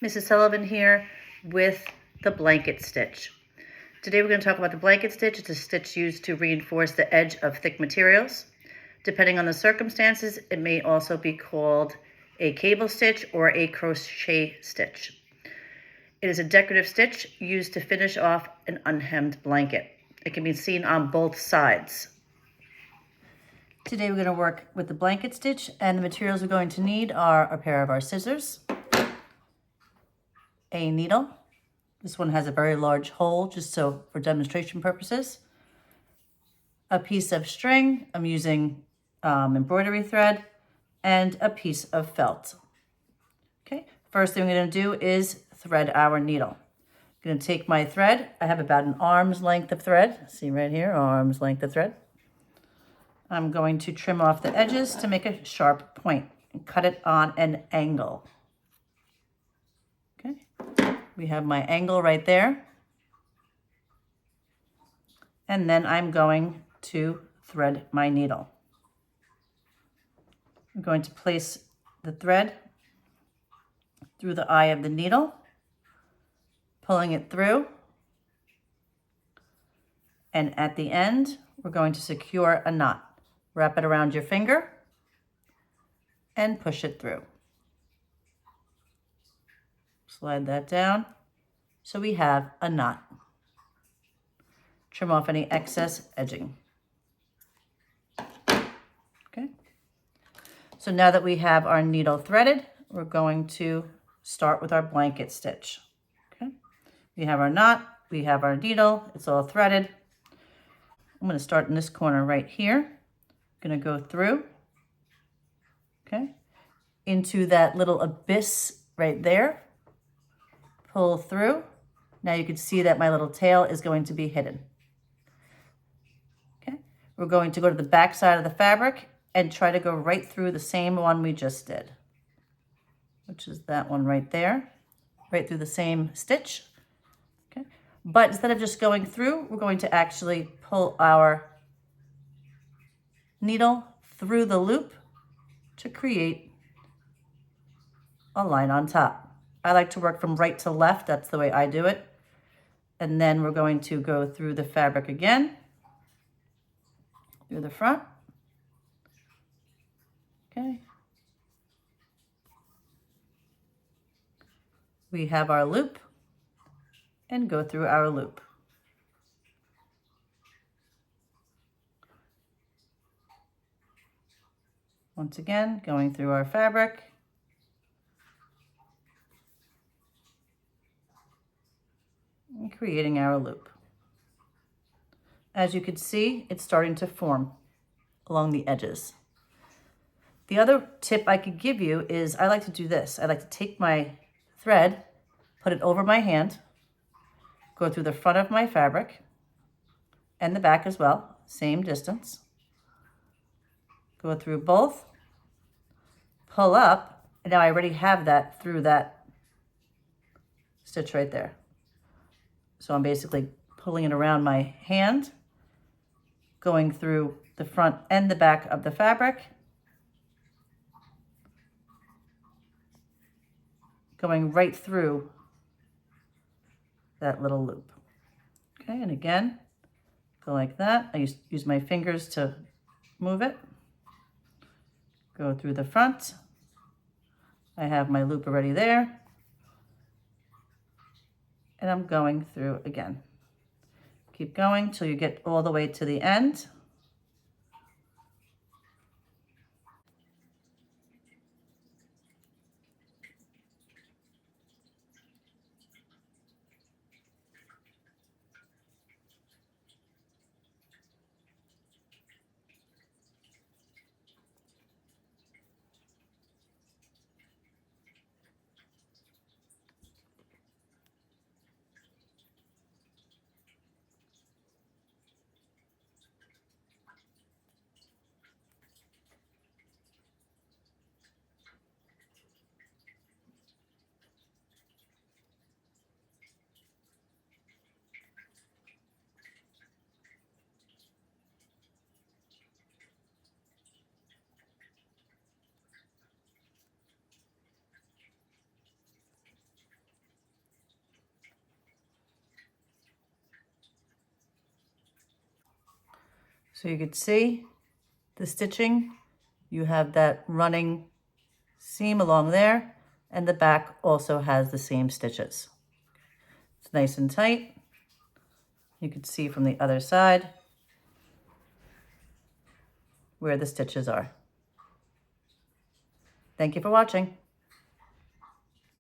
Mrs. Sullivan here with the blanket stitch. Today we're going to talk about the blanket stitch. It's a stitch used to reinforce the edge of thick materials. Depending on the circumstances, it may also be called a cable stitch or a crochet stitch. It is a decorative stitch used to finish off an unhemmed blanket. It can be seen on both sides. Today we're going to work with the blanket stitch, and the materials we're going to need are a pair of our scissors, a needle. This one has a very large hole just so for demonstration purposes. A piece of string, I'm using embroidery thread, and a piece of felt. Okay, first thing we're going to do is thread our needle. I'm going to take my thread. I have about an arm's length of thread. See right here, arm's length of thread. I'm going to trim off the edges to make a sharp point and cut it on an angle. Okay, we have my angle right there. And then I'm going to thread my needle. I'm going to place the thread through the eye of the needle, pulling it through. And at the end, we're going to secure a knot. Wrap it around your finger and push it through. Slide that down so we have a knot. Trim off any excess edging. Okay. So now that we have our needle threaded, we're going to start with our blanket stitch. Okay. We have our knot, we have our needle, it's all threaded. I'm going to start in this corner right here. I'm going to go through, okay, into that little abyss right there. Pull through. Now you can see that my little tail is going to be hidden. Okay, we're going to go to the back side of the fabric and try to go right through the same one we just did, which is that one right there, right through the same stitch. Okay, but instead of just going through, we're going to actually pull our needle through the loop to create a line on top. I like to work from right to left. That's the way I do it. And then we're going to go through the fabric again, through the front. Okay. We have our loop and go through our loop. Once again, going through our fabric. And creating our loop. As you can see, it's starting to form along the edges. The other tip I could give you is I like to do this. I like to take my thread, put it over my hand, go through the front of my fabric and the back as well, same distance. Go through both, pull up, and now I already have that through that stitch right there. So I'm basically pulling it around my hand, going through the front and the back of the fabric, going right through that little loop. Okay, and again, go like that. I use my fingers to move it. Go through the front. I have my loop already there. And I'm going through again. Keep going till you get all the way to the end. So you could see the stitching. You have that running seam along there, and the back also has the same stitches. It's nice and tight. You can see from the other side where the stitches are. Thank you for watching.